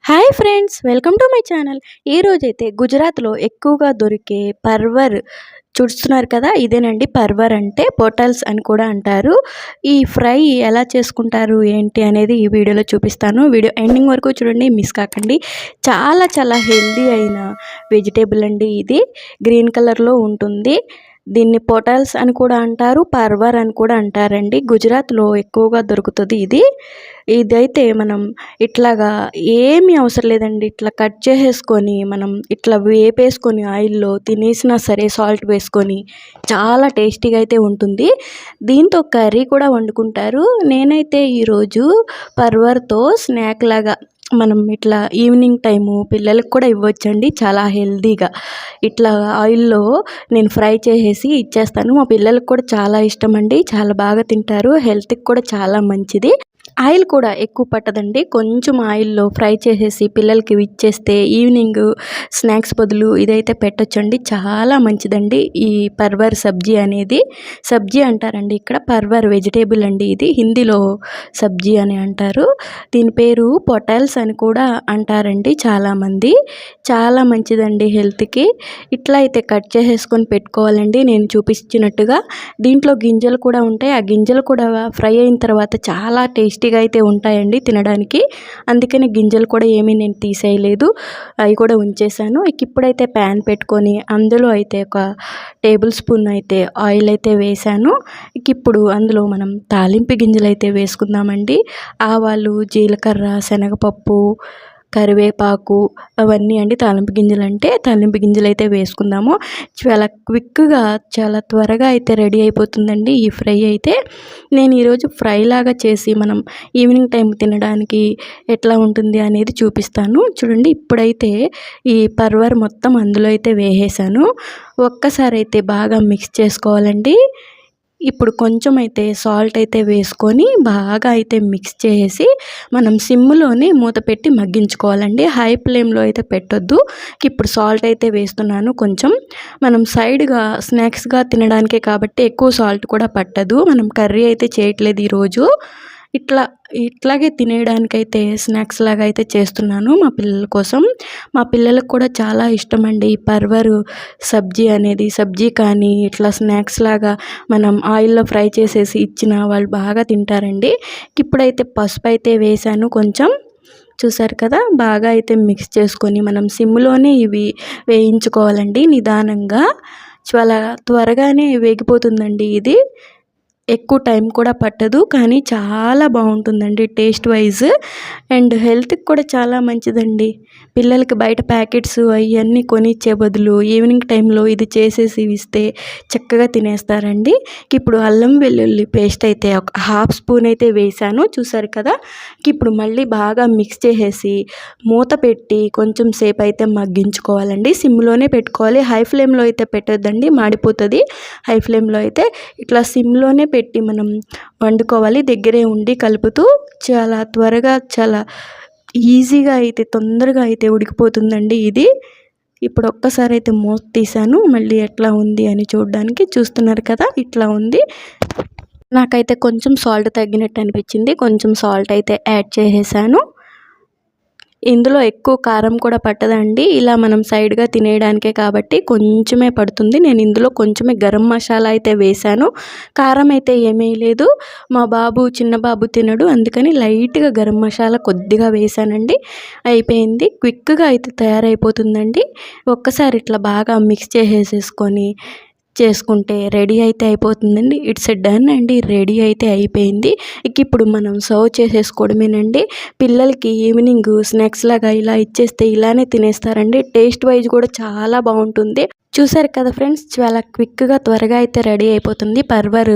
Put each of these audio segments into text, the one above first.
Hi friends, welcome to my channel. ఈరోజైతే గుజరాత్లో ఎక్కువగా దొరికే పర్వర్ చూస్తున్నారు కదా. ఇదేనండి పర్వర్ అంటే పొటల్స్ అని కూడా అంటారు. ఈ ఫ్రై ఎలా చేసుకుంటారు ఏంటి అనేది ఈ వీడియోలో చూపిస్తాను. వీడియో ఎండింగ్ వరకు చూడండి, మిస్ కాకండి. చాలా చాలా హెల్దీ అయిన వెజిటేబుల్ అండి. ఇది గ్రీన్ కలర్లో ఉంటుంది. దీన్ని పొటల్స్ అని కూడా అంటారు, పర్వర్ అని కూడా అంటారండి. గుజరాత్లో ఎక్కువగా దొరుకుతుంది ఇదైతే మనం ఇట్లాగా ఏమీ అవసరం లేదండి. ఇట్లా కట్ చేసేసుకొని మనం ఇట్లా వేపేసుకొని ఆయిల్లో తినేసినా సరే సాల్ట్ వేసుకొని చాలా టేస్టీగా అయితే ఉంటుంది. దీంతో కర్రీ కూడా వండుకుంటారు. నేనైతే ఈరోజు పర్వర్తో స్నాక్ లాగా మనం ఇట్లా ఈవినింగ్ టైము పిల్లలకు కూడా ఇవ్వచ్చండి. చాలా హెల్తీగా ఇట్లా ఆయిల్లో నేను ఫ్రై చేసేసి ఇచ్చేస్తాను. మా పిల్లలకు కూడా చాలా ఇష్టం అండి, చాలా బాగా తింటారు. హెల్త్కి కూడా చాలా మంచిది. ఆయిల్ కూడా ఎక్కువ పట్టదండి. కొంచెం ఆయిల్లో ఫ్రై చేసేసి పిల్లలకి ఇచ్చేస్తే ఈవినింగ్ స్నాక్స్ బదులు ఇదైతే పెట్టొచ్చండి. చాలా మంచిదండి ఈ పర్వర్ సబ్జీ అనేది. సబ్జీ అంటారండి ఇక్కడ, పర్వర్ వెజిటేబుల్ అండి. ఇది హిందీలో సబ్జీ అని అంటారు. దీని పేరు పొటల్స్ అని కూడా అంటారండి చాలామంది. చాలా మంచిదండి హెల్త్కి. ఇట్లా అయితే కట్ చేసేసుకొని పెట్టుకోవాలండి నేను చూపించినట్టుగా. దీంట్లో గింజలు కూడా ఉంటాయి. ఆ గింజలు కూడా ఫ్రై అయిన తర్వాత చాలా టేస్టీగా అయితే ఉంటాయండి తినడానికి. అందుకని గింజలు కూడా ఏమీ నేను తీసేయలేదు, అవి కూడా ఉంచేసాను. ఇప్పుడైతే ప్యాన్ పెట్టుకొని అందులో అయితే ఒక టేబుల్ స్పూన్ అయితే ఆయిల్ అయితే వేసాను. ఇప్పుడు అందులో మనం తాలింపు గింజలు అయితే వేసుకుందామండి. ఆవాలు, జీలకర్ర, శనగపప్పు, కరివేపాకు అవన్నీ అండి. తాలింపు గింజలు అంటే తాలింపు గింజలు అయితే వేసుకుందాము. చాలా క్విక్గా చాలా త్వరగా అయితే రెడీ అయిపోతుందండి ఈ ఫ్రై అయితే. నేను ఈరోజు ఫ్రై లాగా చేసి మనం ఈవినింగ్ టైం తినడానికి ఎట్లా ఉంటుంది అనేది చూపిస్తాను చూడండి. ఇప్పుడైతే ఈ పర్వర్ మొత్తం అందులో అయితే వేసేసాను. ఒక్కసారి అయితే బాగా మిక్స్ చేసుకోవాలండి. ఇప్పుడు కొంచెం అయితే సాల్ట్ అయితే వేసుకొని బాగా అయితే మిక్స్ చేసి మనం సిమ్లోనే మూత పెట్టి మగ్గించుకోవాలండి. హై ఫ్లేమ్లో అయితే పెట్టొద్దు. ఇప్పుడు సాల్ట్ అయితే వేస్తున్నాను కొంచెం. మనం సైడ్గా స్నాక్స్గా తినడానికే కాబట్టి ఎక్కువ సాల్ట్ కూడా పట్టదు. మనం కర్రీ అయితే చేయట్లేదు ఈరోజు. ఇట్లాగే తినేయడానికైతే స్నాక్స్ లాగా అయితే చేస్తున్నాను మా పిల్లల కోసం. మా పిల్లలకు కూడా చాలా ఇష్టం అండి ఈ పర్వర్ సబ్జీ అనేది. సబ్జీ కానీ ఇట్లా స్నాక్స్ లాగా మనం ఆయిల్లో ఫ్రై చేసేసి ఇచ్చిన వాళ్ళు బాగా తింటారండి. ఇప్పుడైతే పసుపు అయితే వేసాను కొంచెం. చూసారు కదా, బాగా అయితే మిక్స్ చేసుకొని మనం సిమ్లోనే ఇవి వేయించుకోవాలండి నిదానంగా. చాలా త్వరగానే వేగిపోతుందండి ఇది. ఎక్కువ టైం కూడా పట్టదు, కానీ చాలా బాగుంటుందండి టేస్ట్ వైజ్. అండ్ హెల్త్కి కూడా చాలా మంచిదండి. పిల్లలకి బయట ప్యాకెట్స్ అవన్నీ కొనిచ్చే బదులు ఈవినింగ్ టైంలో ఇది చేసేసి ఇస్తే చక్కగా తినేస్తారండి. ఇప్పుడు అల్లం వెల్లుల్లి పేస్ట్ అయితే ఒక హాఫ్ స్పూన్ అయితే వేసాను. చూసారు కదా. ఇప్పుడు మళ్ళీ బాగా మిక్స్ చేసేసి మూత పెట్టి కొంచెం సేపు అయితే మగ్గించుకోవాలండి. సిమ్లోనే పెట్టుకోవాలి, హై ఫ్లేమ్లో అయితే పెట్టొద్దండి, మాడిపోతుంది. హై ఫ్లేమ్లో అయితే ఇట్లా సిమ్లోనే పెట్టి మనం వండుకోవాలి. దగ్గరే ఉండి కలుపుతూ చాలా త్వరగా చాలా ఈజీగా అయితే తొందరగా అయితే ఉడికిపోతుందండి ఇది. ఇప్పుడు ఒక్కసారి అయితే మూత తీసాను, మళ్ళీ ఎట్లా ఉంది అని చూడడానికి. చూస్తున్నారు కదా, ఇట్లా ఉంది. నాకైతే కొంచెం సాల్ట్ తగ్గినట్టు అనిపించింది, కొంచెం సాల్ట్ అయితే యాడ్ చేసేసాను. ఇందులో ఎక్కువ కారం కూడా పట్టదండి. ఇలా మనం సైడ్గా తినేయడానికే కాబట్టి కొంచెమే పడుతుంది. నేను ఇందులో కొంచెమే గరం మసాలా అయితే వేశాను. కారం అయితే ఏమీ లేదు. మా బాబు చిన్న బాబు తినడు, అందుకని లైట్గా గరం మసాలా కొద్దిగా వేశానండి. అయిపోయింది. క్విక్గా అయితే తయారైపోతుందండి. ఒక్కసారి ఇట్లా బాగా మిక్స్ చేసుకుంటే రెడీ అయితే అయిపోతుందండి. ఇట్స్ డన్ అండి, రెడీ అయితే అయిపోయింది. ఇప్పుడు మనం సర్వ్ చేసేసుకోవడమేనండి. పిల్లలకి ఈవినింగ్ స్నాక్స్ లాగా ఇలా ఇచ్చేస్తే ఇలానే తినేస్తారండి. టేస్ట్ వైజ్ కూడా చాలా బాగుంటుంది. చూసారు కదా ఫ్రెండ్స్, చాలా క్విక్గా త్వరగా అయితే రెడీ అయిపోతుంది పర్వర్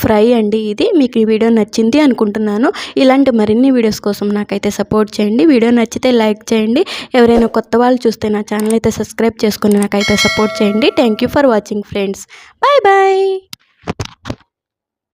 ఫ్రై అండి ఇది. మీకు ఈ వీడియో నచ్చింది అనుకుంటున్నాను. ఇలాంటి మరిన్ని వీడియోస్ కోసం నాకైతే సపోర్ట్ చేయండి. వీడియో నచ్చితే లైక్ చేయండి. ఎవరైనా కొత్త వాళ్ళు చూస్తే నా ఛానల్ అయితే సబ్స్క్రైబ్ చేసుకొని నాకైతే సపోర్ట్ చేయండి. Thank you for watching friends. Bye bye.